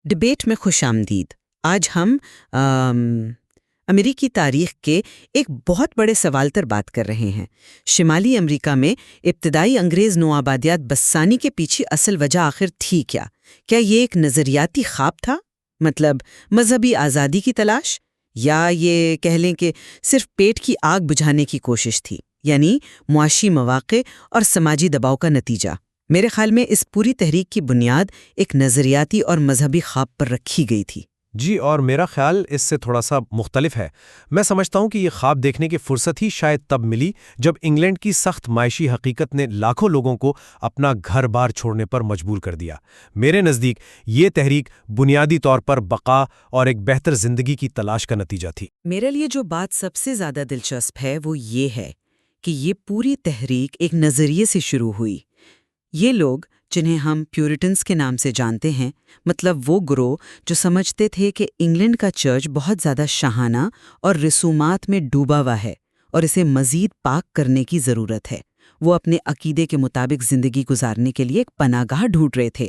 Debate میں خوش آمدید۔ آج ہم امریکی تاریخ کے ایک بہت بڑے سوال پر بات کر رہے ہیں۔ شمالی امریکہ میں ابتدائی انگریز نوآبادیات بسانی کے پیچھے اصل وجہ آخر تھی کیا؟ کیا یہ ایک نظریاتی خواب تھا، مطلب مذہبی آزادی کی تلاش، یا یہ کہہ لیں کہ صرف پیٹ کی آگ بجھانے کی کوشش تھی، یعنی معاشی مواقع اور سماجی دباؤ کا نتیجہ؟ میرے خیال میں اس پوری تحریک کی بنیاد ایک نظریاتی اور مذہبی خواب پر رکھی گئی تھی۔ جی، اور میرا خیال اس سے تھوڑا سا مختلف ہے۔ میں سمجھتا ہوں کہ یہ خواب دیکھنے کی فرصت ہی شاید تب ملی جب انگلینڈ کی سخت معاشی حقیقت نے لاکھوں لوگوں کو اپنا گھر بار چھوڑنے پر مجبور کر دیا۔ میرے نزدیک یہ تحریک بنیادی طور پر بقا اور ایک بہتر زندگی کی تلاش کا نتیجہ تھی۔ میرے لیے جو بات سب سے زیادہ دلچسپ ہے وہ یہ ہے کہ یہ پوری تحریک ایک نظریے سے شروع ہوئی۔ یہ لوگ جنہیں ہم پیورٹنز کے نام سے جانتے ہیں، مطلب وہ گروہ جو سمجھتے تھے کہ انگلینڈ کا چرچ بہت زیادہ شاہانہ اور رسومات میں ڈوبا ہوا ہے اور اسے مزید پاک کرنے کی ضرورت ہے، وہ اپنے عقیدے کے مطابق زندگی گزارنے کے لیے ایک پناہ گاہ ڈھونڈ رہے تھے۔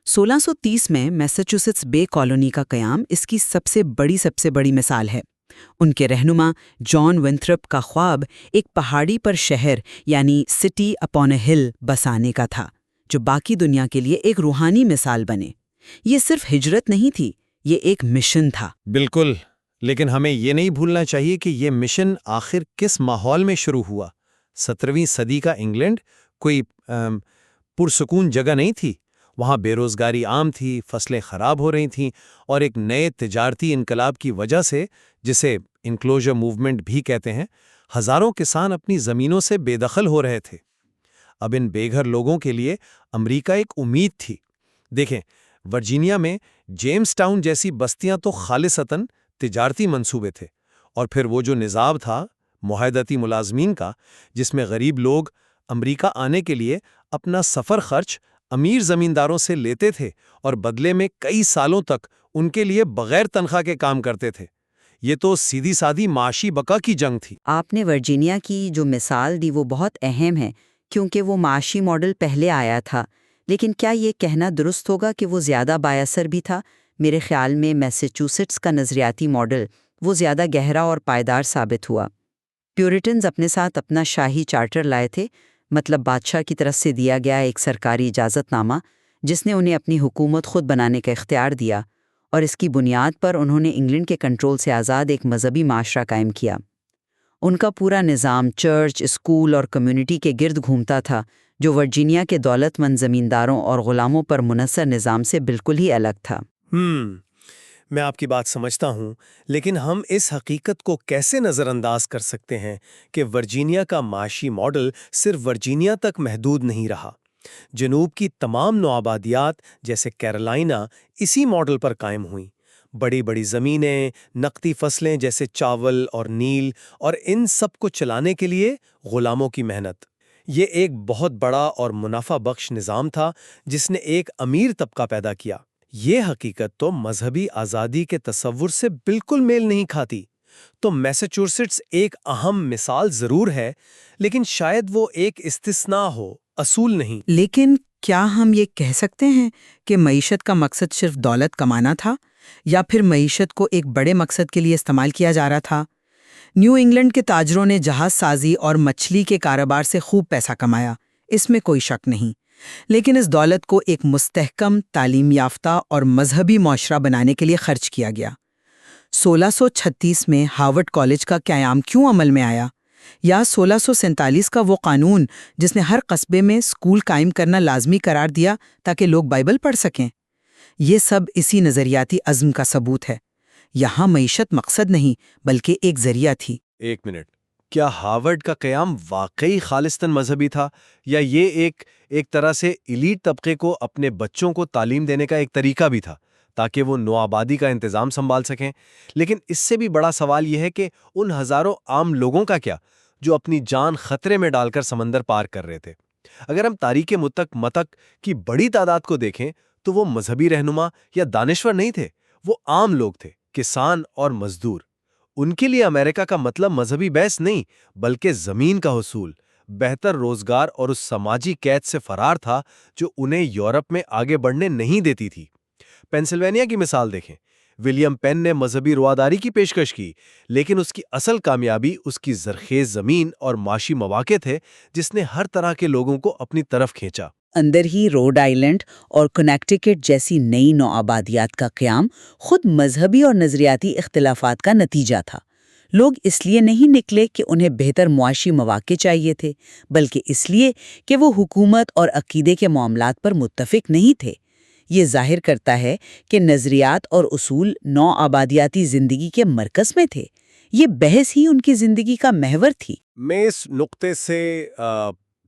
1630 میں میساچوسٹس بے کالونی کا قیام اس کی سب سے بڑی مثال ہے۔ ان کے رہنما جان ونتھرپ کا خواب ایک پہاڑی پر شہر یعنی سٹی اپون اے ہل بسانے کا تھا، جو باقی دنیا کے لیے ایک روحانی مثال بنے۔ یہ صرف ہجرت نہیں تھی، یہ ایک مشن تھا۔ بالکل، لیکن ہمیں یہ نہیں بھولنا چاہیے کہ یہ مشن آخر کس ماحول میں شروع ہوا۔ 17ویں صدی کا انگلینڈ کوئی پرسکون جگہ نہیں تھی۔ وہاں بے روزگاری عام تھی، فصلیں خراب ہو رہی تھیں، اور ایک نئے تجارتی انقلاب کی وجہ سے، جسے انکلوژر موومنٹ بھی کہتے ہیں، ہزاروں کسان اپنی زمینوں سے بے دخل ہو رہے تھے۔ اب ان بے گھر لوگوں کے لیے امریکہ ایک امید تھی۔ دیکھیں، ورجینیا میں جیمز ٹاؤن جیسی بستیاں تو خالصتاً تجارتی منصوبے تھے، اور پھر وہ جو نظام تھا معاہداتی ملازمین کا، جس میں غریب لوگ امریکہ آنے کے لیے اپنا سفر خرچ امیر زمینداروں سے لیتے تھے اور بدلے میں کئی سالوں تک ان کے لیے بغیر تنخواہ کے کام کرتے تھے۔ یہ تو سیدھی سادھی معاشی بقا کی جنگ تھی۔ آپ نے ورجینیا کی جو مثال دی وہ بہت اہم ہے، کیونکہ وہ معاشی ماڈل پہلے آیا تھا، لیکن کیا یہ کہنا درست ہوگا کہ وہ زیادہ بااثر بھی تھا؟ میرے خیال میں میساچوسٹس کا نظریاتی ماڈل وہ زیادہ گہرا اور پائیدار ثابت ہوا۔ پیورٹنز اپنے ساتھ اپنا شاہی چارٹر لائے تھے، مطلب بادشاہ کی طرف سے دیا گیا ایک سرکاری اجازت نامہ جس نے انہیں اپنی حکومت خود بنانے کا اختیار دیا، اور اس کی بنیاد پر انہوں نے انگلینڈ کے کنٹرول سے آزاد ایک مذہبی معاشرہ قائم کیا۔ ان کا پورا نظام چرچ، اسکول اور کمیونٹی کے گرد گھومتا تھا، جو ورجینیا کے دولت مند زمینداروں اور غلاموں پر منحصر نظام سے بالکل ہی الگ تھا۔ میں آپ کی بات سمجھتا ہوں، لیکن ہم اس حقیقت کو کیسے نظر انداز کر سکتے ہیں کہ ورجینیا کا معاشی ماڈل صرف ورجینیا تک محدود نہیں رہا۔ جنوب کی تمام نوآبادیات جیسے کیرولائنا اسی ماڈل پر قائم ہوئیں۔ بڑی بڑی زمینیں، نقدی فصلیں جیسے چاول اور نیل، اور ان سب کو چلانے کے لیے غلاموں کی محنت۔ یہ ایک بہت بڑا اور منافع بخش نظام تھا جس نے ایک امیر طبقہ پیدا کیا۔ یہ حقیقت تو مذہبی آزادی کے تصور سے بالکل میل نہیں کھاتی۔ تو میساچوسٹس ایک اہم مثال ضرور ہے، لیکن شاید وہ ایک استثناء ہو، اصول نہیں۔ لیکن کیا ہم یہ کہہ سکتے ہیں کہ معیشت کا مقصد صرف دولت کمانا تھا، یا پھر معیشت کو ایک بڑے مقصد کے لیے استعمال کیا جا رہا تھا؟ نیو انگلینڈ کے تاجروں نے جہاز سازی اور مچھلی کے کاروبار سے خوب پیسہ کمایا، اس میں کوئی شک نہیں، لیکن اس دولت کو ایک مستحکم، تعلیم یافتہ اور مذہبی معاشرہ بنانے کے لیے خرچ کیا گیا۔ 1636 میں ہارورڈ کالج کا قیام کیوں عمل میں آیا؟ یا 1647 کا وہ قانون جس نے ہر قصبے میں اسکول قائم کرنا لازمی قرار دیا تاکہ لوگ بائبل پڑھ سکیں؟ یہ سب اسی نظریاتی عزم کا ثبوت ہے۔ یہاں معیشت مقصد نہیں بلکہ ایک ذریعہ تھی۔ ایک منٹ، کیا ہارورڈ کا قیام واقعی خالصتاً مذہبی تھا، یا یہ ایک طرح سے ایلیٹ طبقے کو اپنے بچوں کو تعلیم دینے کا ایک طریقہ بھی تھا تاکہ وہ نوآبادی کا انتظام سنبھال سکیں؟ لیکن اس سے بھی بڑا سوال یہ ہے کہ ان ہزاروں عام لوگوں کا کیا جو اپنی جان خطرے میں ڈال کر سمندر پار کر رہے تھے؟ اگر ہم تاریخ متک کی بڑی تعداد کو دیکھیں تو وہ مذہبی رہنما یا دانشور نہیں تھے، وہ عام لوگ تھے، کسان اور مزدور۔ ان کے لیے امریکہ کا مطلب مذہبی بحث نہیں بلکہ زمین کا حصول، بہتر روزگار اور اس سماجی قید سے فرار تھا جو انہیں یورپ میں آگے بڑھنے نہیں دیتی تھی۔ پینسلوینیا کی مثال دیکھیں۔ ولیم پین نے مذہبی رواداری کی پیشکش کی، لیکن اس کی اصل کامیابی اس کی زرخیز زمین اور معاشی مواقع تھے جس نے ہر طرح کے لوگوں کو اپنی طرف کھینچا۔ اندر ہی روڈ آئلینڈ اور کنیکٹیکٹ جیسی نئی نوآبادیات کا قیام خود مذہبی اور نظریاتی اختلافات کا نتیجہ تھا۔ لوگ اس لیے نہیں نکلے کہ انہیں بہتر معاشی مواقع چاہیے تھے، بلکہ اس لیے کہ وہ حکومت اور عقیدے کے معاملات پر متفق نہیں تھے۔ یہ ظاہر کرتا ہے کہ نظریات اور اصول نوآبادیاتی زندگی کے مرکز میں تھے۔ یہ بحث ہی ان کی زندگی کا محور تھی۔ میں اس نقطے سے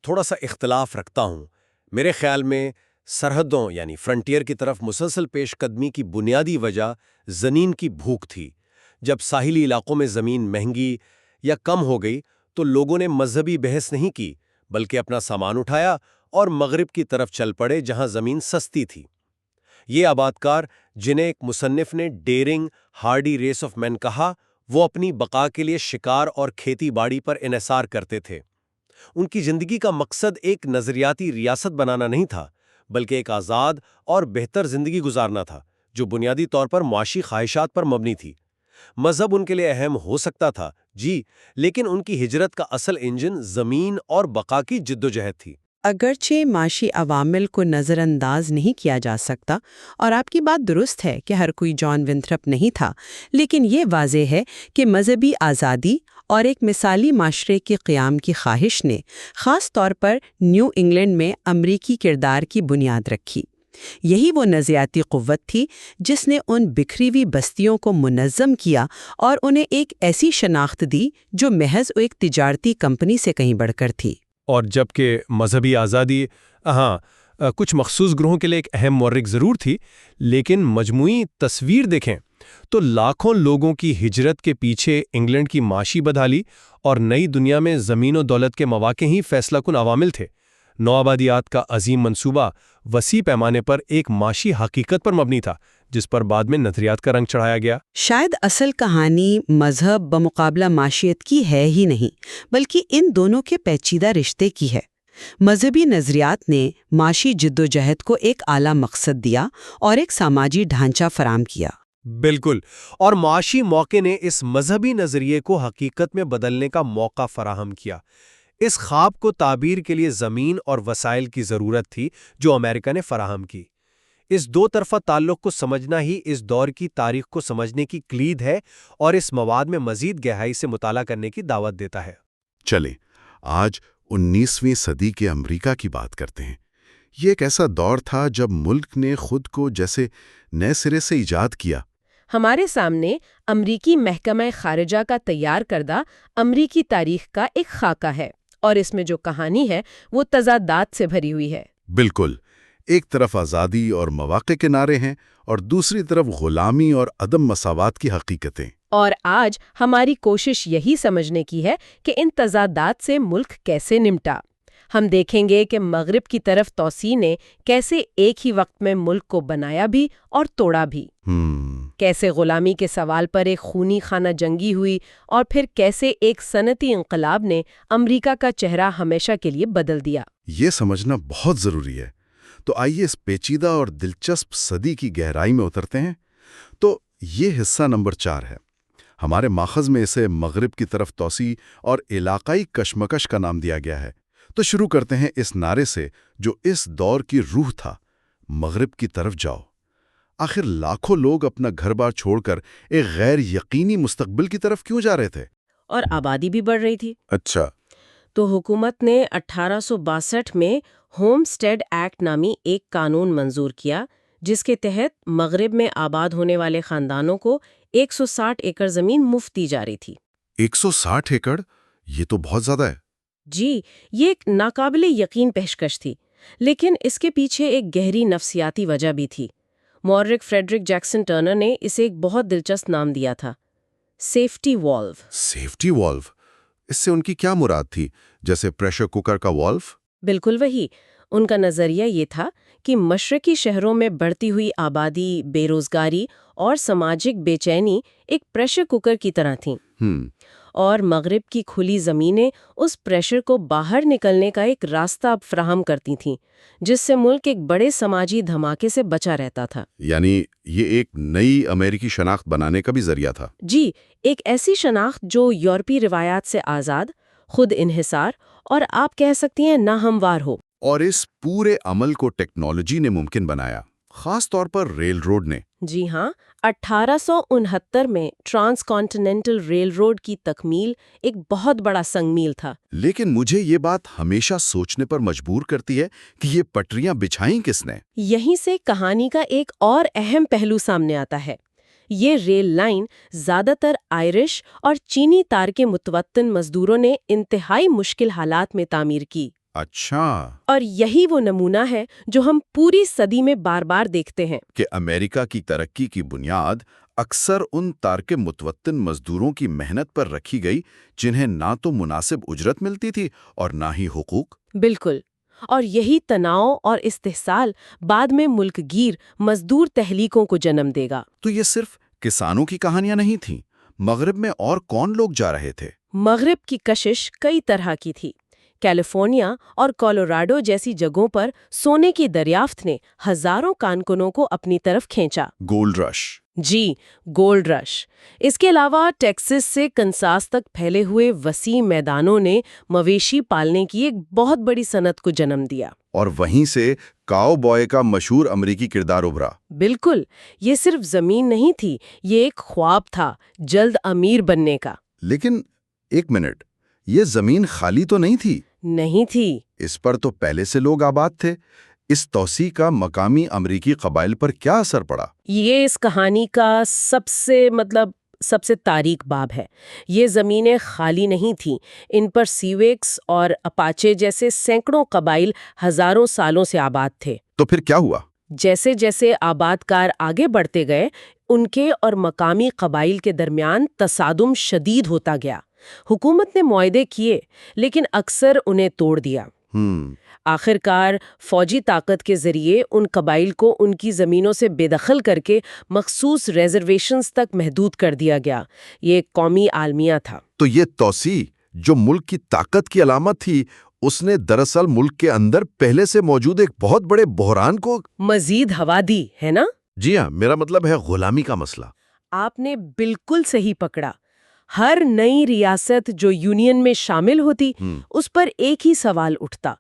تھوڑا سا اختلاف رکھتا ہوں۔ میرے خیال میں سرحدوں یعنی فرنٹیئر کی طرف مسلسل پیش قدمی کی بنیادی وجہ زمین کی بھوک تھی۔ جب ساحلی علاقوں میں زمین مہنگی یا کم ہو گئی تو لوگوں نے مذہبی بحث نہیں کی، بلکہ اپنا سامان اٹھایا اور مغرب کی طرف چل پڑے جہاں زمین سستی تھی۔ یہ آبادکار، جنہیں ایک مصنف نے ڈیرنگ ہارڈی ریس آف مین کہا، وہ اپنی بقا کے لیے شکار اور کھیتی باڑی پر انحصار کرتے تھے۔ ان کی زندگی کا مقصد ایک نظریاتی ریاست بنانا نہیں تھا، بلکہ ایک آزاد اور بہتر زندگی گزارنا تھا جو بنیادی طور پر معاشی خواہشات پر مبنی تھی۔ مذہب ان کے لیے اہم ہو سکتا تھا، جی، لیکن ان کی ہجرت کا اصل انجن زمین اور بقا کی جدوجہد تھی۔ اگرچہ معاشی عوامل کو نظر انداز نہیں کیا جا سکتا، اور آپ کی بات درست ہے کہ ہر کوئی جان ونتھرپ نہیں تھا، لیکن یہ واضح ہے کہ مذہبی آزادی اور ایک مثالی معاشرے کے قیام کی خواہش نے خاص طور پر نیو انگلینڈ میں امریکی کردار کی بنیاد رکھی۔ یہی وہ نظریاتی قوت تھی جس نے ان بکھری ہوئی بستیوں کو منظم کیا اور انہیں ایک ایسی شناخت دی جو محض ایک تجارتی کمپنی سے کہیں بڑھ کر تھی۔ اور جبکہ مذہبی آزادی کچھ مخصوص گروہوں کے لیے ایک اہم محرک ضرور تھی، لیکن مجموعی تصویر دیکھیں تو لاکھوں لوگوں کی ہجرت کے پیچھے انگلینڈ کی معاشی بدحالی اور نئی دنیا میں زمین و دولت کے مواقع ہی فیصلہ کن عوامل تھے۔ نوآبادیات کا عظیم منصوبہ وسیع پیمانے پر ایک معاشی حقیقت پر مبنی تھا، جس پر بعد میں نظریات کا رنگ چڑھایا گیا۔ شاید اصل کہانی مذہب بمقابلہ معیشت کی ہے ہی نہیں، بلکہ ان دونوں کے پیچیدہ رشتے کی ہے۔ مذہبی نظریات نے معاشی جدوجہد کو ایک اعلیٰ مقصد دیا اور ایک سماجی ڈھانچہ فراہم کیا۔ بالکل، اور معاشی موقع نے اس مذہبی نظریے کو حقیقت میں بدلنے کا موقع فراہم کیا۔ اس خواب کو تعبیر کے لیے زمین اور وسائل کی ضرورت تھی جو امریکہ نے فراہم کی۔ اس دو طرفہ تعلق کو سمجھنا ہی اس دور کی تاریخ کو سمجھنے کی کلید ہے اور اس مواد میں مزید گہرائی سے مطالعہ کرنے کی دعوت دیتا ہے۔ چلیں، آج 19ویں صدی کے امریکہ کی بات کرتے ہیں۔ یہ ایک ایسا دور تھا جب ملک نے خود کو جیسے نئے سرے سے ایجاد کیا۔ ہمارے سامنے امریکی محکمہ خارجہ کا تیار کردہ امریکی تاریخ کا ایک خاکہ ہے، اور اس میں جو کہانی ہے وہ تضادات سے بھری ہوئی ہے۔ بالکل، ایک طرف آزادی اور مواقع کے نعرے ہیں اور دوسری طرف غلامی اور عدم مساوات کی حقیقتیں۔ اور آج ہماری کوشش یہی سمجھنے کی ہے کہ ان تضادات سے ملک کیسے نمٹا۔ ہم دیکھیں گے کہ مغرب کی طرف توسیع نے کیسے ایک ہی وقت میں ملک کو بنایا بھی اور توڑا بھی، کیسے غلامی کے سوال پر ایک خونی خانہ جنگی ہوئی، اور پھر کیسے ایک صنعتی انقلاب نے امریکہ کا چہرہ ہمیشہ کے لیے بدل دیا۔ یہ سمجھنا بہت ضروری ہے۔ تو آئیے اس پیچیدہ اور دلچسپ صدی کی گہرائی میں اترتے ہیں۔ تو یہ حصہ نمبر 4 ہے۔ ہمارے ماخذ میں اسے مغرب کی طرف توسیع اور علاقائی کشمکش کا نام دیا گیا ہے۔ تو شروع کرتے ہیں اس نعرے سے جو اس دور کی روح تھا، مغرب کی طرف جاؤ۔ آخر لاکھوں لوگ اپنا گھر بار چھوڑ کر ایک غیر یقینی مستقبل کی طرف کیوں جا رہے تھے؟ اور آبادی بھی بڑھ رہی تھی۔ اچھا، تو حکومت نے 1862 میں ہوم سٹیڈ ایکٹ نامی ایک قانون منظور کیا، جس کے تحت مغرب میں آباد ہونے والے خاندانوں کو 160 ایکڑ زمین مفت دی جا رہی تھی۔ 160 ایکڑ؟ یہ تو بہت زیادہ ہے۔ جی، یہ ایک ناقابل یقین پیشکش تھی، لیکن اس کے پیچھے ایک گہری نفسیاتی وجہ بھی تھی۔ مورخ فریڈرک جیکسن ٹرنر نے اسے ایک بہت دلچسپ نام دیا تھا، سیفٹی والو۔ سیفٹی والو؟ اس سے ان کی کیا مراد تھی؟ جیسے پریشر کوکر کا والو؟ بالکل وہی۔ ان کا نظریہ یہ تھا کہ مشرقی شہروں میں بڑھتی ہوئی آبادی، بے روزگاری اور سماجک بے چینی ایک پریشر کوکر کی طرح تھیں، اور مغرب کی کھلی زمینیں اس پریشر کو باہر نکلنے کا ایک راستہ اب فراہم کرتی تھیں، جس سے ملک ایک بڑے سماجی دھماکے سے بچا رہتا تھا۔ یعنی یہ ایک نئی امریکی شناخت بنانے کا بھی ذریعہ تھا۔ جی، ایک ایسی شناخت جو یورپی روایات سے آزاد، خود انحصار اور آپ کہہ سکتی ہیں ناہموار ہو۔ اور اس پورے عمل کو ٹیکنالوجی نے ممکن بنایا، خاص طور پر ریل روڈ نے۔ جی ہاں، 1869 میں ٹرانس کانٹیننٹل ریل روڈ کی تکمیل ایک بہت بڑا سنگ میل تھا۔ لیکن مجھے یہ بات ہمیشہ سوچنے پر مجبور کرتی ہے کہ یہ پٹریاں بچھائیں کس نے؟ یہیں سے کہانی کا ایک اور اہم پہلو سامنے آتا ہے۔ یہ ریل لائن زیادہ تر آئرش اور چینی تار کے متوطن مزدوروں نے انتہائی مشکل حالات میں تعمیر کی۔ اچھا، اور یہی وہ نمونہ ہے جو ہم پوری صدی میں بار بار دیکھتے ہیں۔ کہ امریکہ کی ترقی کی بنیاد اکثر ان تارک متوطن مزدوروں کی محنت پر رکھی گئی جنہیں نہ تو مناسب اجرت ملتی تھی اور نہ ہی حقوق۔ بالکل، اور یہی تناؤ اور استحصال بعد میں ملک گیر مزدور تحریکوں کو جنم دے گا۔ تو یہ صرف کسانوں کی کہانیاں نہیں تھیں، مغرب میں اور کون لوگ جا رہے تھے؟ مغرب کی کشش کئی طرح کی تھی۔ کیلیفورنیا اور کولوراڈو جیسی جگہوں پر سونے کی دریافت نے ہزاروں کارکنوں کو اپنی طرف کھینچا۔ گولڈ رش۔ جی، گولڈ رش۔ اس کے علاوہ ٹیکساس سے کنساس تک پھیلے ہوئے وسیع میدانوں نے مویشی پالنے کی ایک بہت بڑی صنعت کو جنم دیا۔ اور وہیں سے کاؤ بوائے کا مشہور امریکی کردار ابھرا۔ بالکل، یہ صرف زمین نہیں تھی، یہ ایک خواب تھا جلد امیر بننے کا۔ لیکن ایک منٹ، یہ زمین خالی تو نہیں تھی؟ نہیں تھی۔ اس پر تو پہلے سے لوگ آباد تھے۔ اس توسیع کا مقامی امریکی قبائل پر کیا اثر پڑا؟ یہ اس کہانی کا سب سے تاریک باب ہے۔ یہ زمینیں خالی نہیں تھیں، ان پر سیویکس اور اپاچے جیسے سینکڑوں قبائل ہزاروں سالوں سے آباد تھے۔ تو پھر کیا ہوا؟ جیسے جیسے آباد کار آگے بڑھتے گئے، ان کے اور مقامی قبائل کے درمیان تصادم شدید ہوتا گیا۔ حکومت نے معاہدے کیے، لیکن اکثر انہیں توڑ دیا۔ آخر کار فوجی طاقت کے ذریعے ان قبائل کو ان کی زمینوں سے بے دخل کر کے مخصوص ریزرویشنز تک محدود کر دیا گیا۔ یہ ایک قومی عالمیہ تھا۔ تو یہ توسیع جو ملک کی طاقت کی علامت تھی، اس نے دراصل ملک کے اندر پہلے سے موجود ایک بہت بڑے بحران کو مزید ہوا دی، ہے نا؟ جی ہاں، میرا مطلب ہے غلامی کا مسئلہ۔ آپ نے بالکل صحیح پکڑا۔ ہر نئی ریاست جو یونین میں شامل ہوتی، اس پر ایک ہی سوال اٹھتا،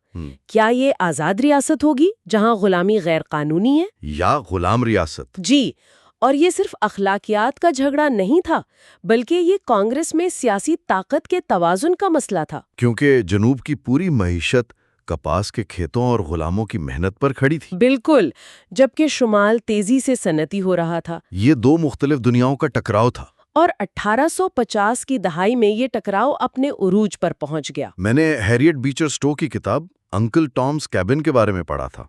کیا یہ آزاد ریاست ہوگی جہاں غلامی غیر قانونی ہے، یا غلام ریاست؟ جی، اور یہ صرف اخلاقیات کا جھگڑا نہیں تھا، بلکہ یہ کانگریس میں سیاسی طاقت کے توازن کا مسئلہ تھا۔ کیونکہ جنوب کی پوری معیشت کپاس کے کھیتوں اور غلاموں کی محنت پر کھڑی تھی۔ بالکل، جبکہ شمال تیزی سے صنعتی ہو رہا تھا۔ یہ دو مختلف دنیاؤں کا ٹکراؤ تھا۔ اور 1850 کی دہائی میں یہ ٹکراؤ اپنے عروج پر پہنچ گیا۔ میں نے ہیریٹ بیچر اسٹو کی کتاب انکل ٹامز کیبن کے بارے میں پڑھا تھا۔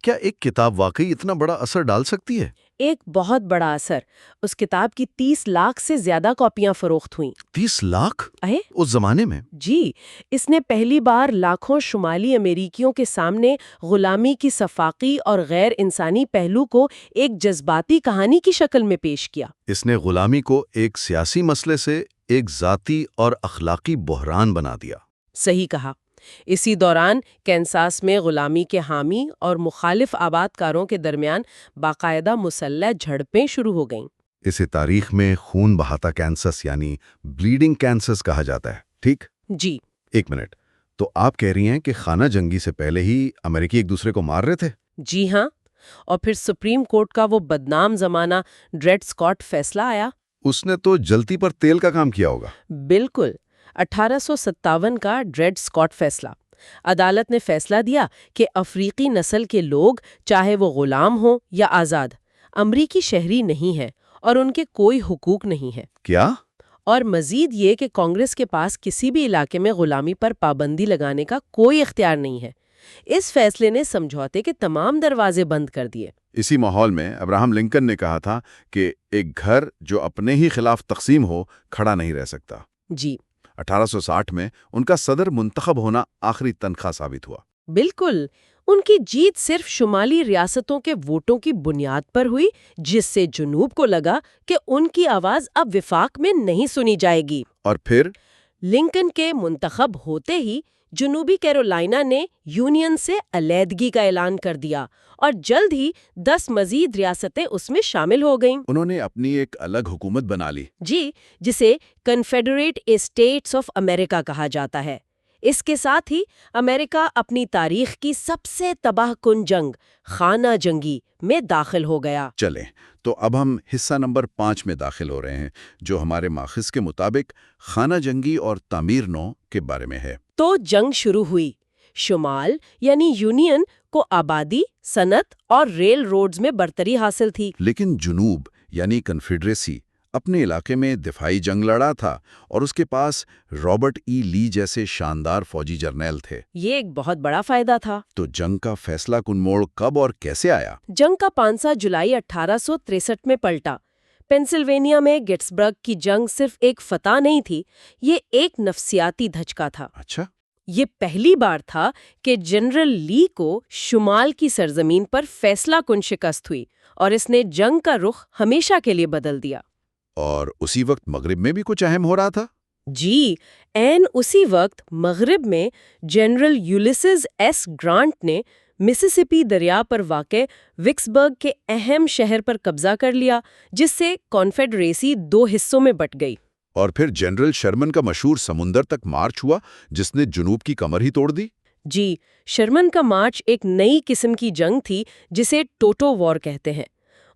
کیا ایک کتاب واقعی اتنا بڑا اثر ڈال سکتی ہے؟ ایک بہت بڑا اثر۔ اس کتاب کی 30 لاکھ سے زیادہ کاپیاں فروخت ہوئیں۔ 30 لاکھ؟ اے؟ اس زمانے میں؟ جی، اس نے پہلی بار لاکھوں شمالی امریکیوں کے سامنے غلامی کی صفاقی اور غیر انسانی پہلو کو ایک جذباتی کہانی کی شکل میں پیش کیا۔ اس نے غلامی کو ایک سیاسی مسئلے سے ایک ذاتی اور اخلاقی بحران بنا دیا۔ صحیح کہا۔ اسی دوران کینساس میں غلامی کے حامی اور مخالف آباد کاروں کے درمیان باقاعدہ مسلح جھڑپیں شروع ہو گئیں۔ اسے تاریخ میں خون بہاتا کینسس یعنی بلیڈنگ کینسس کہا جاتا ہے، ٹھیک؟ جی۔ ایک منٹ، تو آپ کہہ رہی ہیں کہ خانہ جنگی سے پہلے ہی امریکی ایک دوسرے کو مار رہے تھے؟ جی ہاں، اور پھر سپریم کورٹ کا وہ بدنام زمانہ ڈریڈ اسکاٹ فیصلہ آیا۔ اس نے تو جلتی پر تیل کا کام کیا ہوگا۔ بالکل، 1857 کا ڈریڈ اسکاٹ فیصلہ۔ عدالت نے فیصلہ دیا کہ افریقی نسل کے لوگ، چاہے وہ غلام ہوں یا آزاد، امریکی شہری نہیں ہیں اور ان کے کوئی حقوق نہیں ہے۔ کیا؟ اور مزید یہ کہ کانگریس کے پاس کسی بھی علاقے میں غلامی پر پابندی لگانے کا کوئی اختیار نہیں ہے۔ اس فیصلے نے سمجھوتے کے تمام دروازے بند کر دیے۔ اسی ماحول میں ابراہم لنکن نے کہا تھا کہ ایک گھر جو اپنے ہی خلاف تقسیم ہو کھڑا نہیں رہ سکتا۔ جی۔ 1860 میں ان کا صدر منتخب ہونا آخری تنخواہ ثابت ہوا۔ بالکل، ان کی جیت صرف شمالی ریاستوں کے ووٹوں کی بنیاد پر ہوئی، جس سے جنوب کو لگا کہ ان کی آواز اب وفاق میں نہیں سنی جائے گی۔ اور پھر لنکن کے منتخب ہوتے ہی جنوبی کیرولائنا نے یونین سے علیحدگی کا اعلان کر دیا اور جلد ہی 10 مزید ریاستیں اس میں شامل ہو گئیں۔ انہوں نے اپنی ایک الگ حکومت بنا لی۔ جی، جسے کنفیڈریٹ اسٹیٹس آف امریکہ کہا جاتا ہے۔ اس کے ساتھ ہی امریکہ اپنی تاریخ کی سب سے تباہ کن جنگ، خانہ جنگی میں داخل ہو گیا۔ چلیں تو اب ہم حصہ نمبر 5 میں داخل ہو رہے ہیں، جو ہمارے ماخذ کے مطابق خانہ جنگی اور تعمیر نو کے بارے میں ہے۔ تو جنگ شروع ہوئی۔ شمال یعنی یونین کو آبادی، صنعت اور ریل روڈز میں برتری حاصل تھی۔ لیکن جنوب یعنی کنفیڈریسی اپنے علاقے میں دفاعی جنگ لڑا تھا، اور اس کے پاس رابرٹ ای لی جیسے شاندار فوجی جرنیل تھے۔ یہ ایک بہت بڑا فائدہ تھا۔ تو جنگ کا فیصلہ کن موڑ کب اور کیسے آیا؟ جنگ کا پانسا جولائی 1863 میں پلٹا۔ پینسلوینیا میں گیٹسبرگ کی جنگ صرف ایک فتح نہیں تھی، یہ ایک نفسیاتی دھچکا تھا۔ اچھا، یہ پہلی بار تھا کہ جنرل لی کو شمال کی سرزمین پر فیصلہ کن شکست ہوئی، اور اس نے جنگ کا رخ ہمیشہ کے لیے بدل دیا۔ اور اسی وقت مغرب میں بھی کچھ اہم ہو رہا تھا؟ جی، عین اسی وقت مغرب میں جنرل یولیسز ایس گرانٹ نے مسیسپی دریا پر واقع وکسبرگ کے اہم شہر پر قبضہ کر لیا، جس سے کانفیڈریسی 2 حصوں میں بٹ گئی۔ اور پھر جنرل شرمن کا مشہور سمندر تک مارچ ہوا، جس نے جنوب کی کمر ہی توڑ دی۔ جی، شرمن کا مارچ ایک نئی قسم کی جنگ تھی جسے ٹوٹو وار کہتے ہیں۔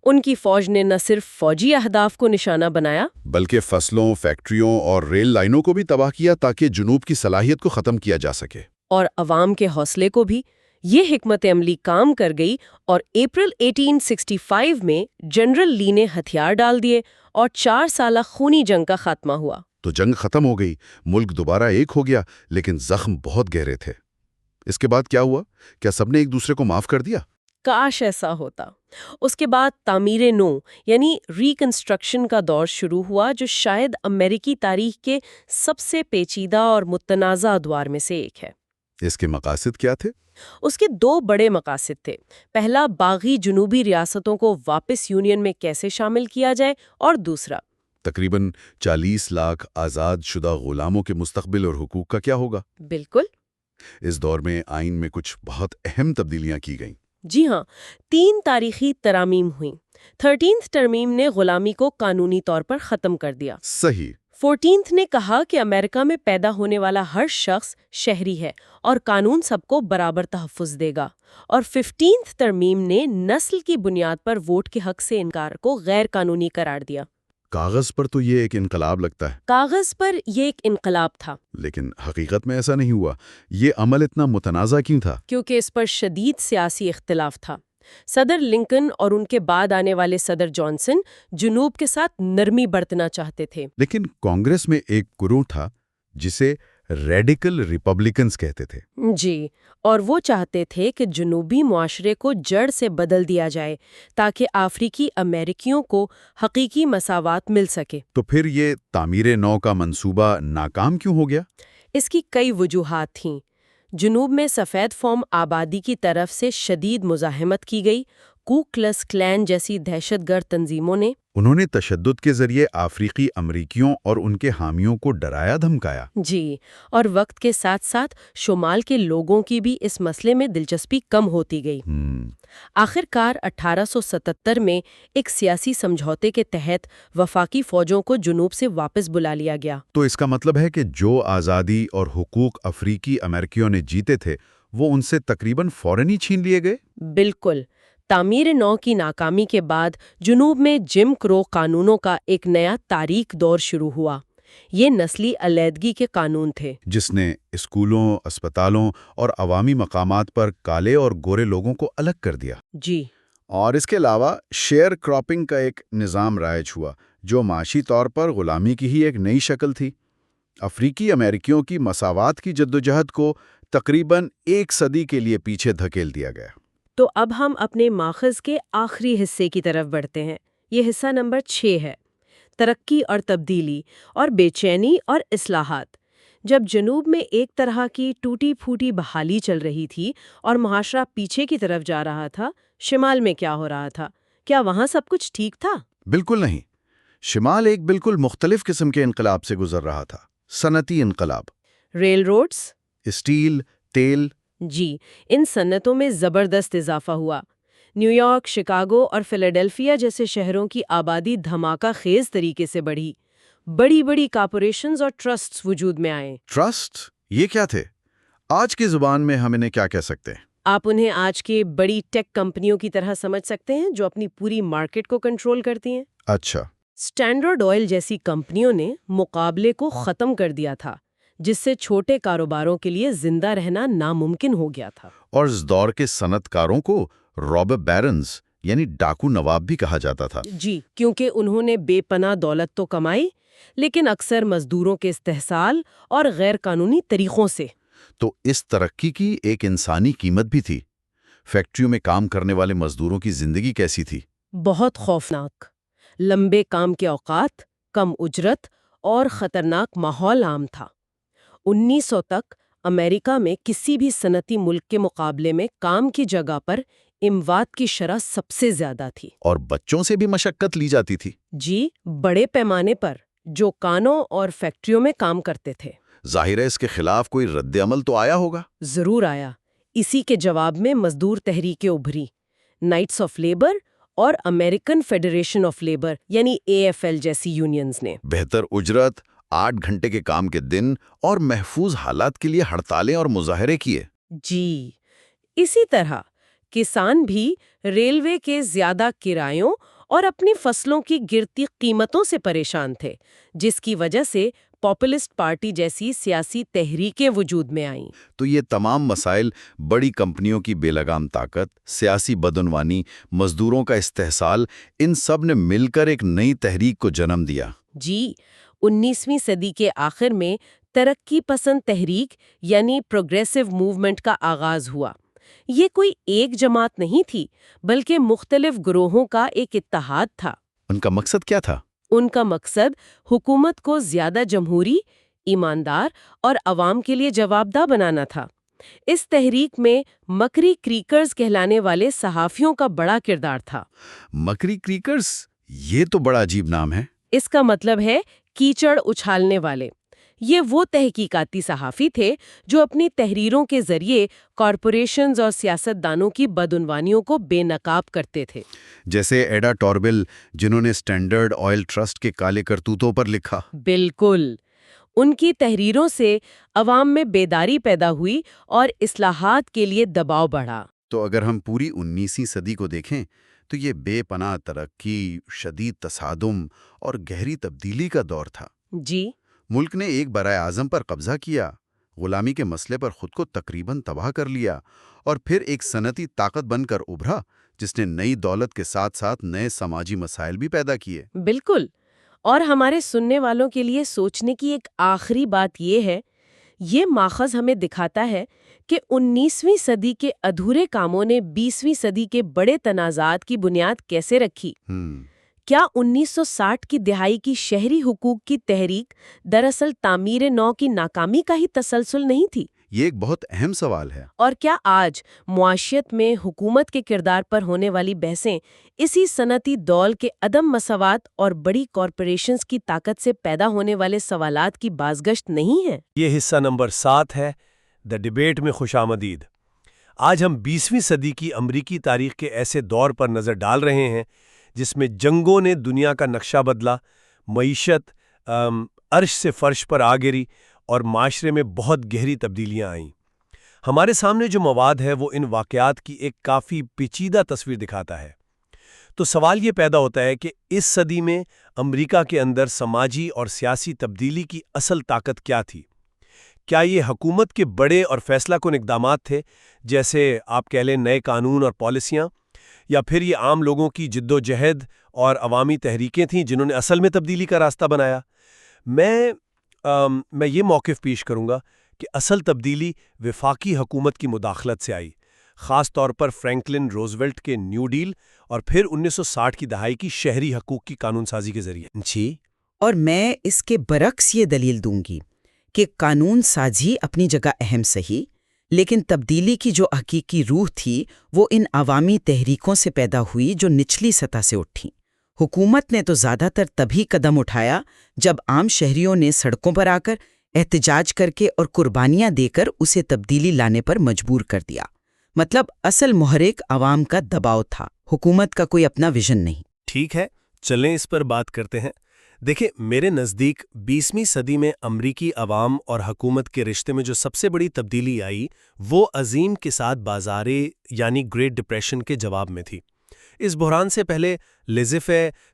ان کی فوج نے نہ صرف فوجی اہداف کو نشانہ بنایا، بلکہ فصلوں، فیکٹریوں اور ریل لائنوں کو بھی تباہ کیا تاکہ جنوب کی صلاحیت کو ختم کیا جا سکے۔ اور عوام کے حوصلے کو بھی۔ یہ حکمت عملی کام کر گئی، اور اپریل 1865 میں جنرل لی نے ہتھیار ڈال دیے اور 4 سالہ خونی جنگ کا خاتمہ ہوا۔ تو جنگ ختم ہو گئی، ملک دوبارہ ایک ہو گیا، لیکن زخم بہت گہرے تھے۔ اس کے بعد کیا ہوا؟ کیا سب نے ایک دوسرے کو معاف کر دیا؟ کاش ایسا ہوتا۔ اس کے بعد تعمیر نو یعنی ریکنسٹرکشن کا دور شروع ہوا، جو شاید امریکی تاریخ کے سب سے پیچیدہ اور متنازع ادوار میں سے ایک ہے۔ اس کے مقاصد کیا تھے؟ اس کے 2 بڑے مقاصد تھے۔ پہلا، باغی جنوبی ریاستوں کو واپس یونین میں کیسے شامل کیا جائے، اور دوسرا، تقریباً 40 لاکھ آزاد شدہ غلاموں کے مستقبل اور حقوق کا کیا ہوگا؟ بالکل۔ اس دور میں آئین میں کچھ بہت اہم تبدیلیاں کی گئیں۔ جی ہاں، 3 تاریخی ترامیم ہوئیں۔ 13th ترمیم نے غلامی کو قانونی طور پر ختم کر دیا۔ صحیح۔ 14th نے کہا کہ امریکہ میں پیدا ہونے والا ہر شخص شہری ہے اور قانون سب کو برابر تحفظ دے گا۔ اور 15th ترمیم نے نسل کی بنیاد پر ووٹ کے حق سے انکار کو غیر قانونی قرار دیا۔ کاغذ پر تو یہ ایک انقلاب لگتا ہے، کاغذ پر یہ ایک انقلاب تھا، لیکن حقیقت میں ایسا نہیں ہوا۔ یہ عمل اتنا متنازع کیوں تھا؟ کیونکہ اس پر شدید سیاسی اختلاف تھا۔ صدر لنکن اور ان کے بعد آنے والے صدر جانسن جنوب کے ساتھ نرمی برتنا چاہتے تھے۔ لیکن کانگریس میں ایک گروہ تھا جسے ریڈیکل ریپبلکنز کہتے تھے۔ جی، اور وہ چاہتے تھے کہ جنوبی معاشرے کو جڑ سے بدل دیا جائے تاکہ افریقی امریکیوں کو حقیقی مساوات مل سکے۔ تو پھر یہ تعمیر نو کا منصوبہ ناکام کیوں ہو گیا؟ اس کی کئی وجوہات تھیں۔ جنوب میں سفید فوم آبادی کی طرف سے شدید مزاحمت کی گئی۔ کو کلس کلان جیسی دہشت گرد تنظیموں نے انہوں نے تشدد کے ذریعے افریقی امریکیوں اور ان کے حامیوں کو ڈرایا دھمکایا۔ جی، اور وقت کے ساتھ ساتھ شمال کے لوگوں کی بھی اس مسئلے میں دلچسپی کم ہوتی گئی۔ آخر کار 1877 میں ایک سیاسی سمجھوتے کے تحت وفاقی فوجوں کو جنوب سے واپس بلا لیا گیا۔ تو اس کا مطلب ہے کہ جو آزادی اور حقوق افریقی امریکیوں نے جیتے تھے وہ ان سے تقریباً فوراً ہی چھین لیے گئے۔ بالکل۔ تعمیر نو کی ناکامی کے بعد جنوب میں جم کرو قانونوں کا ایک نیا تاریک دور شروع ہوا۔ یہ نسلی علیحدگی کے قانون تھے، جس نے اسکولوں، اسپتالوں اور عوامی مقامات پر کالے اور گورے لوگوں کو الگ کر دیا۔ جی، اور اس کے علاوہ شیئر کراپنگ کا ایک نظام رائج ہوا جو معاشی طور پر غلامی کی ہی ایک نئی شکل تھی۔ افریقی امریکیوں کی مساوات کی جدوجہد کو تقریباً 1 صدی کے لیے پیچھے دھکیل دیا گیا۔ تو اب ہم اپنے ماخذ کے آخری حصے کی طرف بڑھتے ہیں۔ یہ حصہ نمبر 6 ہے، ترقی اور تبدیلی اور بے چینی اور اصلاحات۔ جب جنوب میں ایک طرح کی ٹوٹی پھوٹی بحالی چل رہی تھی اور معاشرہ پیچھے کی طرف جا رہا تھا، شمال میں کیا ہو رہا تھا؟ کیا وہاں سب کچھ ٹھیک تھا؟ بالکل نہیں. شمال ایک بالکل مختلف قسم کے انقلاب سے گزر رہا تھا. صنعتی انقلاب. Rail roads? اسٹیل، تیل. جی، ان صنعتوں میں زبردست اضافہ ہوا. نیو یارک، شکاگو اور فیلاڈیلفیا جیسے شہروں کی آبادی دھماکہ خیز طریقے سے بڑھی. بڑی بڑی کارپوریشنز اور ٹرسٹس وجود میں آئے. ٹرسٹ؟ یہ کیا تھے؟ آج کی زبان میں ہم انہیں کیا کہہ سکتے ہیں؟ آپ انہیں آج کے بڑی ٹیک کمپنیوں کی طرح سمجھ سکتے ہیں جو اپنی پوری مارکیٹ کو کنٹرول کرتی ہیں. اچھا. اسٹینڈرڈ آئل جیسی کمپنیوں نے مقابلے کو ختم کر دیا تھا، جس سے چھوٹے کاروباروں کے لیے زندہ رہنا ناممکن ہو گیا تھا. اور اس دور کے صنعت کاروں کو رابر بیرنز یعنی ڈاکو نواب بھی کہا جاتا تھا. جی، کیونکہ انہوں نے بے پناہ دولت تو کمائی، لیکن اکثر مزدوروں کے استحصال اور غیر قانونی طریقوں سے. تو اس ترقی کی ایک انسانی قیمت بھی تھی. فیکٹریوں میں کام کرنے والے مزدوروں کی زندگی کیسی تھی؟ بہت خوفناک. لمبے کام کے اوقات، کم اجرت اور خطرناک ماحول عام تھا. 1900 تک امریکہ میں کسی بھی صنعتی ملک کے مقابلے میں کام کی جگہ پر اموات کی شرح سب سے زیادہ تھی. اور بچوں سے بھی مشقت لی جاتی تھی. جی، بڑے پیمانے پر، جو کانوں اور فیکٹریوں میں کام کرتے تھے. ظاہر ہے اس کے خلاف کوئی رد عمل تو آیا ہوگا. ضرور آیا. اسی کے جواب میں مزدور تحریکیں ابھری. نائٹس آف لیبر اور امریکن فیڈریشن آف لیبر یعنی AFL جیسی یونینز نے بہتر اجرت، 8 گھنٹے کے کام کے دن اور محفوظ حالات کے لیے ہڑتالیں اور مظاہرے کیے. جی، اسی طرح کسان بھی ریلوے کے زیادہ کرایوں اور اپنی فصلوں کی گرتی قیمتوں سے پریشان تھے، جس کی وجہ سے پاپولسٹ پارٹی جیسی سیاسی تحریکیں وجود میں آئیں. تو یہ تمام مسائل، بڑی کمپنیوں کی بے لگام طاقت، سیاسی بدعنوانی، مزدوروں کا استحصال، ان سب نے مل کر ایک نئی تحریک کو جنم دیا. جی، 19ویں صدی کے آخر میں ترقی پسند تحریک یعنی پروگریسو موومنٹ کا آغاز ہوا. یہ کوئی ایک جماعت نہیں تھی، بلکہ مختلف گروہوں کا ایک اتحاد تھا. ان کا مقصد کیا تھا؟ ان کا مقصد حکومت کو زیادہ جمہوری، ایماندار اور عوام کے لیے جوابدہ بنانا تھا. اس تحریک میں مکری کریکرز کہلانے والے صحافیوں کا بڑا کردار تھا. مکری کریکرز؟ یہ تو بڑا عجیب نام ہے. اس کا مطلب ہے کیچڑ اچھالنے والے. یہ وہ تحقیقاتی صحافی تھے جو اپنی تحریروں کے ذریعے کارپوریشنز اور سیاستدانوں کی بدعنوانیوں کو بے نقاب کرتے تھے. جیسے ایڈا ٹوربل، جنہوں نے اسٹینڈرڈ آئل ٹرسٹ کے کالے کرتوتوں پر لکھا. بالکل. ان کی تحریروں سے عوام میں بیداری پیدا ہوئی اور اصلاحات کے لیے دباؤ بڑھا. تو اگر ہم پوری 19ویں صدی کو دیکھیں تو یہ بے پناہ ترقی، شدید تصادم اور گہری تبدیلی کا دور تھا. جی، ملک نے ایک برائے اعظم پر قبضہ کیا، غلامی کے مسئلے پر خود کو تقریباً تباہ کر لیا، اور پھر ایک صنعتی طاقت بن کر ابھرا جس نے نئی دولت کے ساتھ ساتھ نئے سماجی مسائل بھی پیدا کیے. بالکل. اور ہمارے سننے والوں کے لیے سوچنے کی ایک آخری بات یہ ہے، یہ ماخذ ہمیں دکھاتا ہے کہ 19ویں صدی کے ادھورے کاموں نے 20ویں صدی کے بڑے تنازعات کی بنیاد کیسے رکھی. کیا 1960 کی دہائی کی شہری حقوق کی تحریک دراصل تعمیر نو کی ناکامی کا ہی تسلسل نہیں تھی؟ یہ ایک بہت اہم سوال ہے. اور کیا آج معاشیت میں حکومت کے کردار پر ہونے والی بحثیں اسی صنعتی دور کے عدم مساوات اور بڑی کارپوریشنز کی طاقت سے پیدا ہونے والے سوالات کی بازگشت نہیں ہیں؟ یہ حصہ نمبر 7 ہے، دی ڈیبیٹ میں خوش آمدید. آج ہم 20ویں صدی کی امریکی تاریخ کے ایسے دور پر نظر ڈال رہے ہیں جس میں جنگوں نے دنیا کا نقشہ بدلا، معیشت عرش سے فرش پر آ گری اور معاشرے میں بہت گہری تبدیلیاں آئیں. ہمارے سامنے جو مواد ہے وہ ان واقعات کی ایک کافی پیچیدہ تصویر دکھاتا ہے. تو سوال یہ پیدا ہوتا ہے کہ اس صدی میں امریکہ کے اندر سماجی اور سیاسی تبدیلی کی اصل طاقت کیا تھی؟ کیا یہ حکومت کے بڑے اور فیصلہ کن اقدامات تھے، جیسے آپ کہہ لیں نئے قانون اور پالیسیاں، یا پھر یہ عام لوگوں کی جد و جہد اور عوامی تحریکیں تھیں جنہوں نے اصل میں تبدیلی کا راستہ بنایا؟ میں یہ موقف پیش کروں گا کہ اصل تبدیلی وفاقی حکومت کی مداخلت سے آئی، خاص طور پر فرینکلن روزویلٹ کے نیو ڈیل اور پھر 1960 کی دہائی کی شہری حقوق کی قانون سازی کے ذریعے. جی، اور میں اس کے برعکس یہ دلیل دوں گی کہ قانون سازی اپنی جگہ اہم صحیح، لیکن تبدیلی کی جو حقیقی روح تھی وہ ان عوامی تحریکوں سے پیدا ہوئی جو نچلی سطح سے اٹھیں۔ حکومت نے تو زیادہ تر تبھی قدم اٹھایا جب عام شہریوں نے سڑکوں پر آ کر احتجاج کر کے اور قربانیاں دے کر اسے تبدیلی لانے پر مجبور کر دیا۔ مطلب اصل محرک عوام کا دباؤ تھا، حکومت کا کوئی اپنا ویژن نہیں۔ ٹھیک ہے، چلیں اس پر بات کرتے ہیں۔ دیکھیں، میرے نزدیک 20ویں صدی میں امریکی عوام اور حکومت کے رشتے میں جو سب سے بڑی تبدیلی آئی وہ عظیم کے ساتھ بازارے یعنی گریٹ ڈپریشن کے جواب میں تھی۔ اس بحران سے پہلے لیزے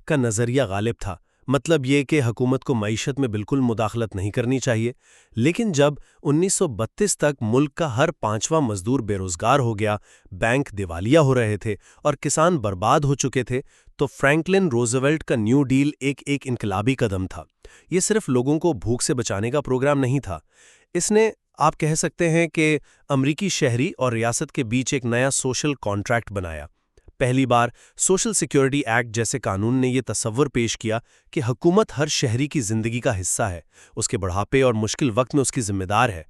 کا نظریہ غالب تھا، مطلب یہ کہ حکومت کو معیشت میں بالکل مداخلت نہیں کرنی چاہیے، لیکن جب 1932 تک ملک کا ہر 5واں مزدور بے روزگار ہو گیا، بینک دیوالیہ ہو رہے تھے اور کسان برباد ہو چکے تھے، تو فرینکلن روزویلٹ کا نیو ڈیل ایک انقلابی قدم تھا۔ یہ صرف لوگوں کو بھوک سے بچانے کا پروگرام نہیں تھا، اس نے آپ کہہ سکتے ہیں کہ امریکی شہری اور ریاست کے بیچ ایک نیا سوشل کانٹریکٹ بنایا۔ پہلی بار سوشل سیکیورٹی ایکٹ جیسے قانون نے یہ تصور پیش کیا کہ حکومت ہر شہری کی زندگی کا حصہ ہے، اس کے بڑھاپے اور مشکل وقت میں اس کی ذمہ دار ہے۔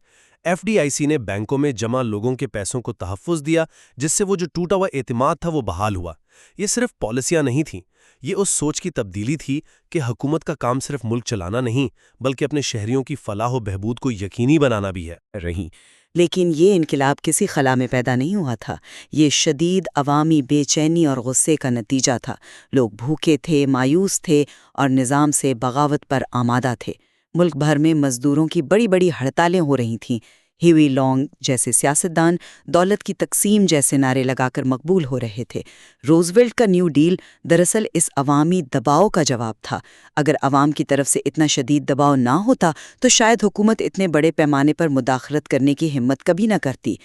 FDIC نے بینکوں میں جمع لوگوں کے پیسوں کو تحفظ دیا، جس سے وہ جو ٹوٹا ہوا اعتماد تھا وہ بحال ہوا۔ یہ صرف پالیسیاں نہیں تھیں، یہ اس سوچ کی تبدیلی تھی کہ حکومت کا کام صرف ملک چلانا نہیں بلکہ اپنے شہریوں کی فلاح و بہبود کو یقینی بنانا بھی ہے۔ لیکن یہ انقلاب کسی خلا میں پیدا نہیں ہوا تھا، یہ شدید عوامی بے چینی اور غصے کا نتیجہ تھا۔ لوگ بھوکے تھے، مایوس تھے اور نظام سے بغاوت پر آمادہ تھے۔ ملک بھر میں مزدوروں کی بڑی بڑی ہڑتالیں ہو رہی تھیں۔ ہیوی لانگ جیسے سیاستدان دولت کی تقسیم جیسے نعرے لگا کر مقبول ہو رہے تھے۔ روزویلٹ کا نیو ڈیل دراصل اس عوامی دباؤ کا جواب تھا۔ اگر عوام کی طرف سے اتنا شدید دباؤ نہ ہوتا تو شاید حکومت اتنے بڑے پیمانے پر مداخلت کرنے کی ہمت کبھی نہ کرتی۔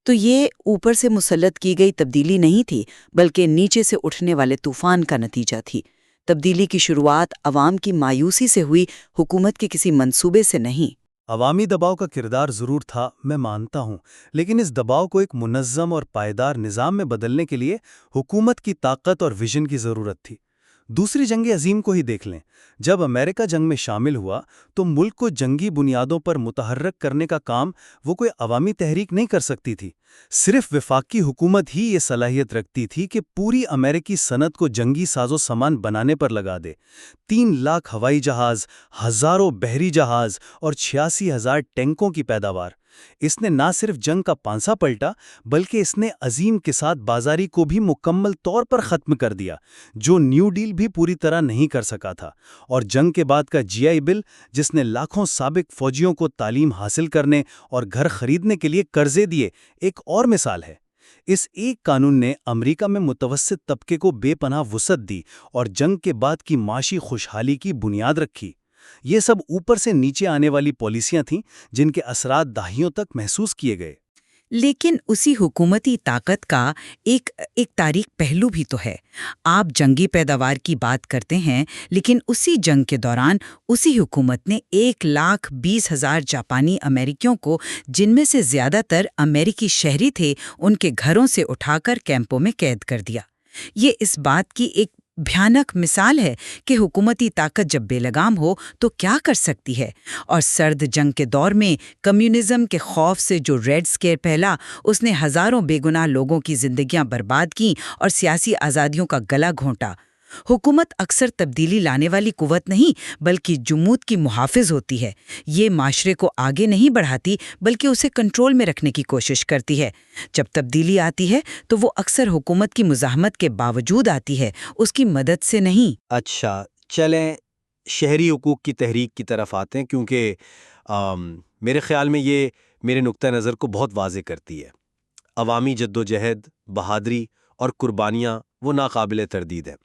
تو یہ اوپر سے مسلط کی گئی تبدیلی نہیں تھی، بلکہ نیچے سے اٹھنے والے طوفان کا نتیجہ تھی۔ تبدیلی کی شروعات عوام کی مایوسی سے ہوئی، حکومت کے کسی منصوبے سے نہیں۔ عوامی دباؤ کا کردار ضرور تھا، میں مانتا ہوں، لیکن اس دباؤ کو ایک منظم اور پائیدار نظام میں بدلنے کے لیے حکومت کی طاقت اور ویژن کی ضرورت تھی۔ دوسری جنگ عظیم کو ہی دیکھ لیں، جب امریکہ جنگ میں شامل ہوا تو ملک کو جنگی بنیادوں پر متحرک کرنے کا کام وہ کوئی عوامی تحریک نہیں کر سکتی تھی۔ صرف وفاقی حکومت ہی یہ صلاحیت رکھتی تھی کہ پوری امریکی صنعت کو جنگی ساز و سامان بنانے پر لگا دے۔ 3 لاکھ ہوائی جہاز، ہزاروں بحری جہاز اور 86,000 ٹینکوں کی پیداوار۔ اس نے نہ صرف جنگ کا پانسا پلٹا بلکہ اس نے عظیم کے ساتھ بازاری کو بھی مکمل طور پر ختم کر دیا، جو نیو ڈیل بھی پوری طرح نہیں کر سکا تھا۔ اور جنگ کے بعد کا GI بل، جس نے لاکھوں سابق فوجیوں کو تعلیم حاصل کرنے اور گھر خریدنے کے لیے قرضے دیے، ایک اور مثال ہے۔ اس ایک قانون نے امریکہ میں متوسط طبقے کو بے پناہ وسعت دی اور جنگ کے بعد کی معاشی خوشحالی کی بنیاد رکھی۔ یہ سب اوپر سے نیچے آنے والی پالیسیاں تھیں جن کے اثرات دہائیوں تک محسوس کیے گئے۔ لیکن اسی حکومتی طاقت کا ایک تاریخ پہلو بھی تو ہے۔ آپ جنگی پیداوار کی بات کرتے ہیں، لیکن اسی جنگ کے دوران اسی حکومت نے 1,20,000 جاپانی امریکیوں کو، جن میں سے زیادہ تر امریکی شہری تھے، ان کے گھروں سے اٹھا کر کیمپوں میں قید کر دیا۔ یہ اس بات کی ایک بھیانک مثال ہے کہ حکومتی طاقت جب بے لگام ہو تو کیا کر سکتی ہے۔ اور سرد جنگ کے دور میں کمیونزم کے خوف سے جو ریڈ اسکیئر پھیلا، اس نے ہزاروں بے گناہ لوگوں کی زندگیاں برباد کیں اور سیاسی آزادیوں کا گلا گھونٹا۔ حکومت اکثر تبدیلی لانے والی قوت نہیں بلکہ جمود کی محافظ ہوتی ہے۔ یہ معاشرے کو آگے نہیں بڑھاتی بلکہ اسے کنٹرول میں رکھنے کی کوشش کرتی ہے۔ جب تبدیلی آتی ہے تو وہ اکثر حکومت کی مزاحمت کے باوجود آتی ہے، اس کی مدد سے نہیں۔ اچھا، چلیں شہری حقوق کی تحریک کی طرف آتے ہیں، کیونکہ میرے خیال میں یہ میرے نقطہ نظر کو بہت واضح کرتی ہے۔ عوامی جدوجہد، بہادری اور قربانیاں وہ ناقابل تردید ہیں،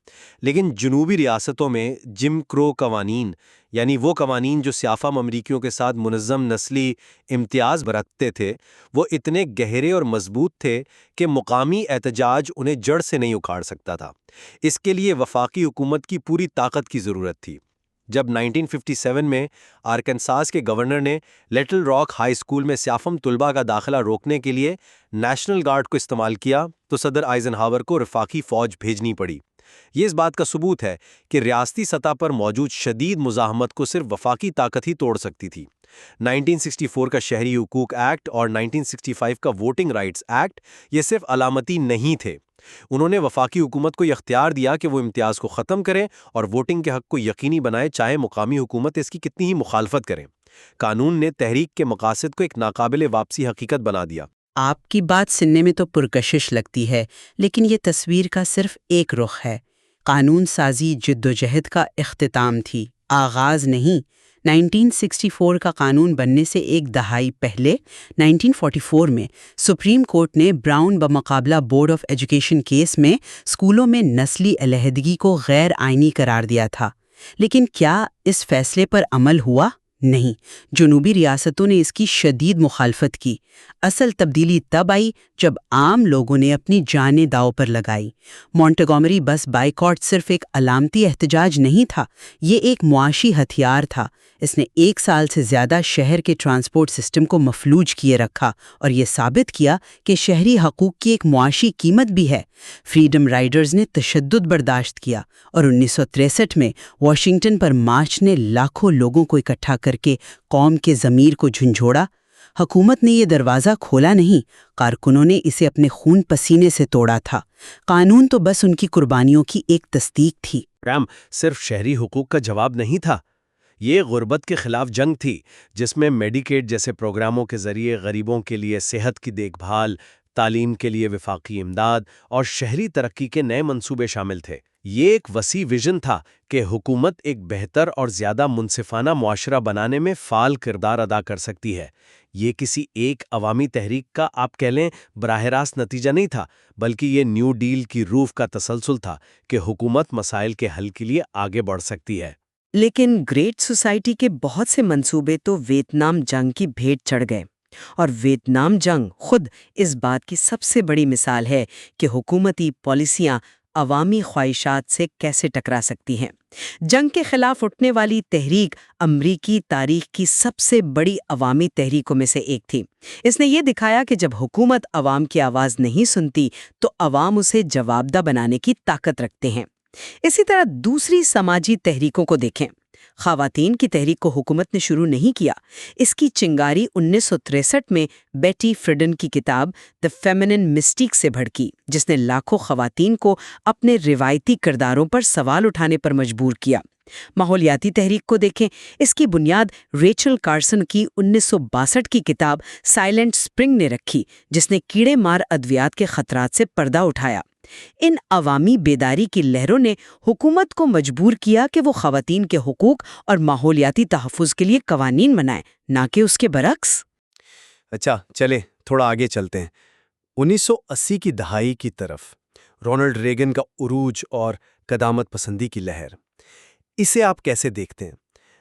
لیکن جنوبی ریاستوں میں جم کرو قوانین، یعنی وہ قوانین جو سیاہ فام امریکیوں کے ساتھ منظم نسلی امتیاز برتتے تھے، وہ اتنے گہرے اور مضبوط تھے کہ مقامی احتجاج انہیں جڑ سے نہیں اکھاڑ سکتا تھا۔ اس کے لیے وفاقی حکومت کی پوری طاقت کی ضرورت تھی۔ جب 1957 میں آرکنساس کے گورنر نے لٹل راک ہائی اسکول میں سیاہ طلباء کا داخلہ روکنے کے لیے نیشنل گارڈ کو استعمال کیا تو صدر آئزن ہاور کو وفاقی فوج بھیجنی پڑی۔ یہ اس بات کا ثبوت ہے کہ ریاستی سطح پر موجود شدید مزاحمت کو صرف وفاقی طاقت ہی توڑ سکتی تھی۔ 1964 کا شہری حقوق ایکٹ اور 1965 کا ووٹنگ رائٹس ایکٹ یہ صرف علامتی نہیں تھے۔ انہوں نے وفاقی حکومت کو یہ اختیار دیا کہ وہ امتیاز کو ختم کرے اور ووٹنگ کے حق کو یقینی بنائے، چاہے مقامی حکومت اس کی کتنی ہی مخالفت کرے۔ قانون نے تحریک کے مقاصد کو ایک ناقابل واپسی حقیقت بنا دیا۔ آپ کی بات سننے میں تو پرکشش لگتی ہے، لیکن یہ تصویر کا صرف ایک رخ ہے۔ قانون سازی جدوجہد کا اختتام تھی، آغاز نہیں۔ 1964 کا قانون بننے سے ایک دہائی پہلے 1944 میں سپریم کورٹ نے براؤن بمقابلہ بورڈ آف ایجوکیشن کیس میں اسکولوں میں نسلی علیحدگی کو غیر آئینی قرار دیا تھا۔ لیکن کیا اس فیصلے پر عمل ہوا؟ نہیں، جنوبی ریاستوں نے اس کی شدید مخالفت کی۔ اصل تبدیلی تب آئی جب عام لوگوں نے اپنی جانیں داؤ پر لگائی۔ مونٹگومری بس بائیکاٹ صرف ایک علامتی احتجاج نہیں تھا، یہ ایک معاشی ہتھیار تھا۔ اس نے 1 سال سے زیادہ شہر کے ٹرانسپورٹ سسٹم کو مفلوج کیے رکھا اور یہ ثابت کیا کہ شہری حقوق کی ایک معاشی قیمت بھی ہے۔ فریڈم رائڈرز نے تشدد برداشت کیا اور 1963 میں واشنگٹن پر مارچ نے لاکھوں لوگوں کو اکٹھا کر کے قوم کے ضمیر کو جھنجھوڑا۔ حکومت نے یہ دروازہ کھولا نہیں، کارکنوں نے اسے اپنے خون پسینے سے توڑا تھا۔ قانون تو بس ان کی قربانیوں کی ایک تصدیق تھی۔ صرف شہری حقوق کا جواب نہیں تھا، یہ غربت کے خلاف جنگ تھی، جس میں میڈیکیڈ جیسے پروگراموں کے ذریعے غریبوں کے لیے صحت کی دیکھ بھال، تعلیم کے لیے وفاقی امداد اور شہری ترقی کے نئے منصوبے شامل تھے۔ یہ ایک وسیع ویژن تھا کہ حکومت ایک بہتر اور زیادہ منصفانہ معاشرہ بنانے میں فعال کردار ادا کر سکتی ہے۔ یہ کسی ایک عوامی تحریک کا آپ کہہ لیں براہ راست نتیجہ نہیں تھا، بلکہ یہ نیو ڈیل کی روح کا تسلسل تھا کہ حکومت مسائل کے حل کے لیے آگے بڑھ سکتی ہے۔ لیکن گریٹ سوسائٹی کے بہت سے منصوبے تو ویتنام جنگ کی بھیٹ چڑھ گئے، اور ویتنام جنگ خود اس بات کی سب سے بڑی مثال ہے کہ حکومتی پالیسیاں عوامی خواہشات سے کیسے ٹکرا سکتی ہیں۔ جنگ کے خلاف اٹھنے والی تحریک امریکی تاریخ کی سب سے بڑی عوامی تحریکوں میں سے ایک تھی۔ اس نے یہ دکھایا کہ جب حکومت عوام کی آواز نہیں سنتی تو عوام اسے جوابدہ بنانے کی طاقت رکھتے ہیں۔ اسی طرح دوسری سماجی تحریکوں کو دیکھیں۔ خواتین کی تحریک کو حکومت نے شروع نہیں کیا، اس کی چنگاری 1963 میں بیٹی فریڈن کی کتاب دی فیمینن مسٹیک سے بھڑکی، جس نے لاکھوں خواتین کو اپنے روایتی کرداروں پر سوال اٹھانے پر مجبور کیا۔ ماحولیاتی تحریک کو دیکھیں، اس کی بنیاد ریچل کارسن کی 1962 کی کتاب سائلنٹ سپرنگ نے رکھی، جس نے کیڑے مار ادویات کے خطرات سے پردہ اٹھایا۔ ان عوامی بیداری کی لہروں نے حکومت کو مجبور کیا کہ وہ خواتین کے حقوق اور ماحولیاتی تحفظ کے لیے قوانین بنائے، نہ کہ اس کے برعکس۔ اچھا، چلیں تھوڑا آگے چلتے ہیں۔ 1980 کی دہائی کی طرف رونلڈ ریگن کا عروج اور قدامت پسندی کی لہر، اسے آپ کیسے دیکھتے ہیں؟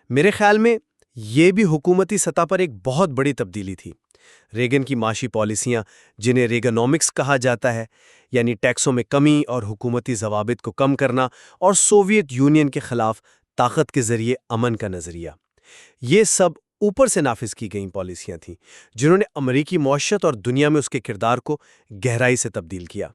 میرے خیال میں یہ بھی حکومتی سطح پر ایک بہت بڑی تبدیلی تھی۔ ریگن کی معاشی پالیسیاں، جنہیں ریگنومکس کہا جاتا ہے، یعنی ٹیکسوں میں کمی اور حکومتی ضوابط کو کم کرنا، اور سوویت یونین کے خلاف طاقت کے ذریعے امن کا نظریہ، یہ سب اوپر سے نافذ کی گئیں پالیسیاں تھیں جنہوں نے امریکی معیشت اور دنیا میں اس کے کردار کو گہرائی سے تبدیل کیا۔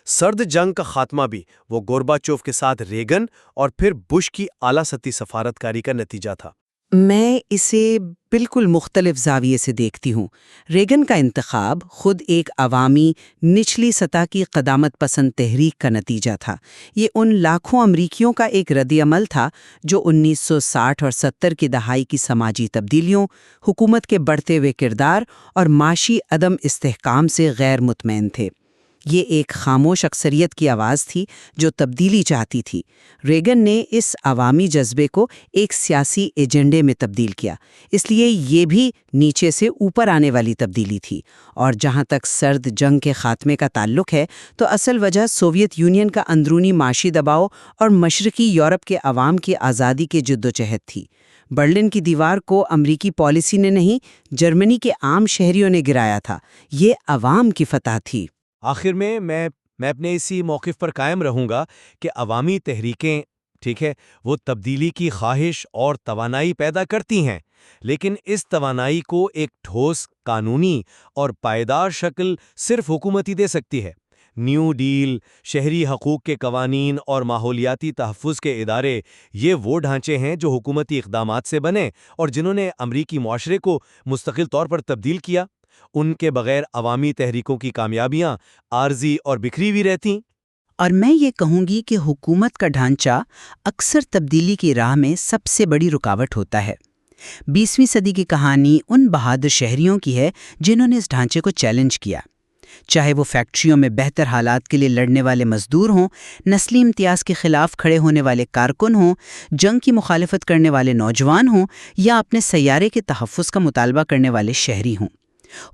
سرد جنگ کا خاتمہ بھی وہ گورباچوف کے ساتھ ریگن اور پھر بش کی اعلیٰ سطحی سفارتکاری کا نتیجہ تھا۔ میں اسے بالکل مختلف زاویے سے دیکھتی ہوں۔ ریگن کا انتخاب خود ایک عوامی نچلی سطح کی قدامت پسند تحریک کا نتیجہ تھا۔ یہ ان لاکھوں امریکیوں کا ایک رد عمل تھا جو 1960 اور 70 کی دہائی کی سماجی تبدیلیوں، حکومت کے بڑھتے ہوئے کردار اور معاشی عدم استحکام سے غیر مطمئن تھے۔ یہ ایک خاموش اکثریت کی آواز تھی جو تبدیلی چاہتی تھی۔ ریگن نے اس عوامی جذبے کو ایک سیاسی ایجنڈے میں تبدیل کیا، اس لیے یہ بھی نیچے سے اوپر آنے والی تبدیلی تھی۔ اور جہاں تک سرد جنگ کے خاتمے کا تعلق ہے تو اصل وجہ سوویت یونین کا اندرونی معاشی دباؤ اور مشرقی یورپ کے عوام کی آزادی کے جدوجہد تھی۔ برلن کی دیوار کو امریکی پالیسی نے نہیں، جرمنی کے عام شہریوں نے گرایا تھا۔ یہ عوام کی فتح تھی۔ آخر میں اپنے اسی موقف پر قائم رہوں گا کہ عوامی تحریکیں، ٹھیک ہے، وہ تبدیلی کی خواہش اور توانائی پیدا کرتی ہیں، لیکن اس توانائی کو ایک ٹھوس، قانونی اور پائیدار شکل صرف حکومت ہی دے سکتی ہے۔ نیو ڈیل، شہری حقوق کے قوانین اور ماحولیاتی تحفظ کے ادارے، یہ وہ ڈھانچے ہیں جو حکومتی اقدامات سے بنے اور جنہوں نے امریکی معاشرے کو مستقل طور پر تبدیل کیا۔ ان کے بغیر عوامی تحریکوں کی کامیابیاں عارضی اور بکھری ہوئی رہتیں۔ اور میں یہ کہوں گی کہ حکومت کا ڈھانچہ اکثر تبدیلی کی راہ میں سب سے بڑی رکاوٹ ہوتا ہے۔ 20ویں صدی کی کہانی ان بہادر شہریوں کی ہے جنہوں نے اس ڈھانچے کو چیلنج کیا، چاہے وہ فیکٹریوں میں بہتر حالات کے لیے لڑنے والے مزدور ہوں، نسلی امتیاز کے خلاف کھڑے ہونے والے کارکن ہوں، جنگ کی مخالفت کرنے والے نوجوان ہوں، یا اپنے سیارے کے تحفظ کا مطالبہ کرنے والے شہری ہوں۔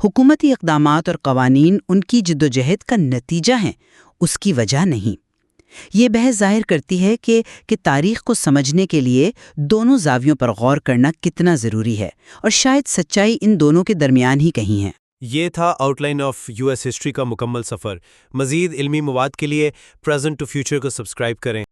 حکومتی اقدامات اور قوانین ان کی جدوجہد کا نتیجہ ہیں، اس کی وجہ نہیں۔ یہ بحث ظاہر کرتی ہے کہ تاریخ کو سمجھنے کے لیے دونوں زاویوں پر غور کرنا کتنا ضروری ہے، اور شاید سچائی ان دونوں کے درمیان ہی کہیں ہے۔ یہ تھا out line of US history کا مکمل سفر۔ مزید علمی مواد کے لیے پریزنٹ ٹو فیوچر کو سبسکرائب کریں۔